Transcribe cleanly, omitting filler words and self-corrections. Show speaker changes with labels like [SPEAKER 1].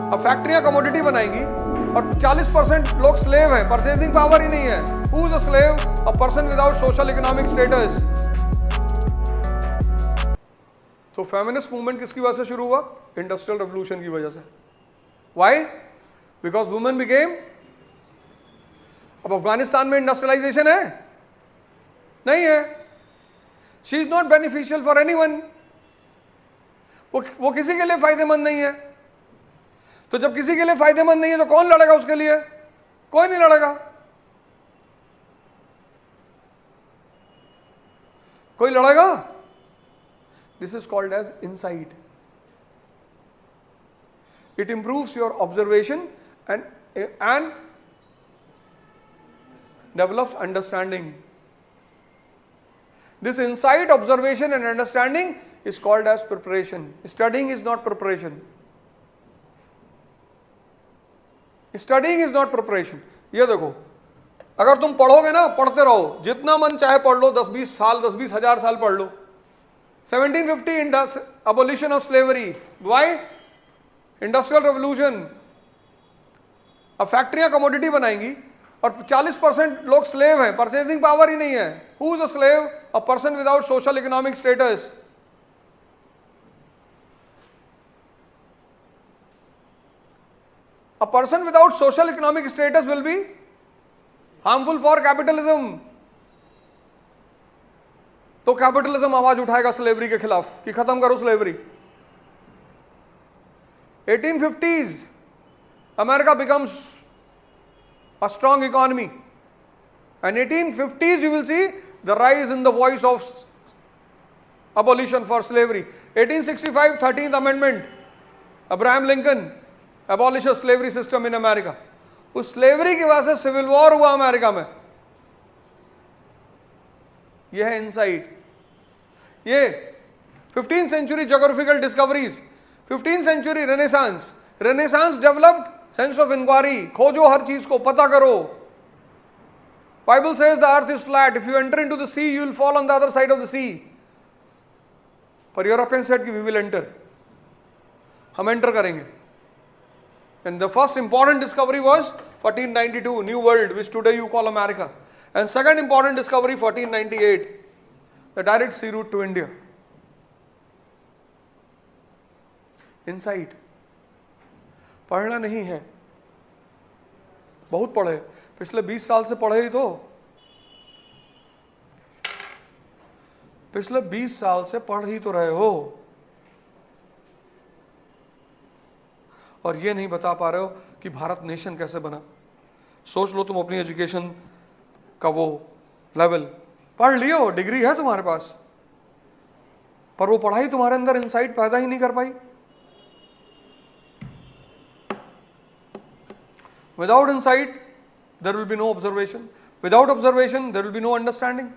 [SPEAKER 1] अब फैक्ट्रियां कमोडिटी बनाएंगी और 40% लोग स्लेव हैं, परचेजिंग पावर ही नहीं है। Who is a slave? A person without social economic status. तो फेमिनिस्ट मूवमेंट किसकी वजह से शुरू हुआ? इंडस्ट्रियल रेवोल्यूशन की वजह से। व्हाई? बिकॉज वुमेन बिकेम, अब अफगानिस्तान में इंडस्ट्रियलाइजेशन है? नहीं है। She is not beneficial for anyone. वो किसी के लिए फायदेमंद नहीं है। तो जब किसी के लिए फायदेमंद नहीं है तो कौन लड़ेगा उसके लिए? कोई नहीं लड़ेगा। कोई लड़ेगा? This is called as insight. It improves your observation and develops understanding. This insight, observation and understanding is called as preparation. Studying is not preparation. Studying is not preparation. ये देखो, अगर तुम पढ़ोगे ना, पढ़ते रहो, जितना मन चाहे पढ़ लो, 10-20 साल, 10-20 हजार साल पढ़ लो. 1750 abolition of slavery. Why? Industrial revolution. अब फैक्ट्रियां कमोडिटी बनाएंगी और 40% लोग स्लेव हैं, परचेजिंग पावर ही नहीं है. Who is a slave? A person without social economic status. A person without social economic status will be harmful for capitalism. तो capitalism आवाज उठाएगा स्लेवरी के खिलाफ कि खत्म करो slavery. 1850s, America becomes a strong economy, and 1850s you will see the rise in the voice of abolition for slavery. 1865 13th Amendment, Abraham Lincoln abolishes slavery system in America. उस slavery की वजह से civil war हुआ America में. यह है insight. ये 15th century geographical discoveries. 15th century Renaissance developed sense of inquiry. खोजो हर चीज को, पता करो. Bible says the earth is flat. If you enter into the sea, you will fall on the other side of the sea. पर European said कि we will enter. हम enter करेंगे. And the first important discovery was 1492, New World, which today you call America. And second important discovery 1498, the direct sea route to India. Insight. पढ़ना नहीं है, बहुत पढ़े, पिछले 20 साल से पढ़े ही तो. पिछले 20 साल से पढ़ ही तो रहे हो और ये नहीं बता पा रहे हो कि भारत नेशन कैसे बना. सोच लो तुम अपनी एजुकेशन का वो लेवल पढ़ लियो, डिग्री है तुम्हारे पास, पर वो पढ़ाई तुम्हारे अंदर इनसाइट पैदा ही नहीं कर पाई. Without insight, there will be no observation. Without observation, there will be no understanding.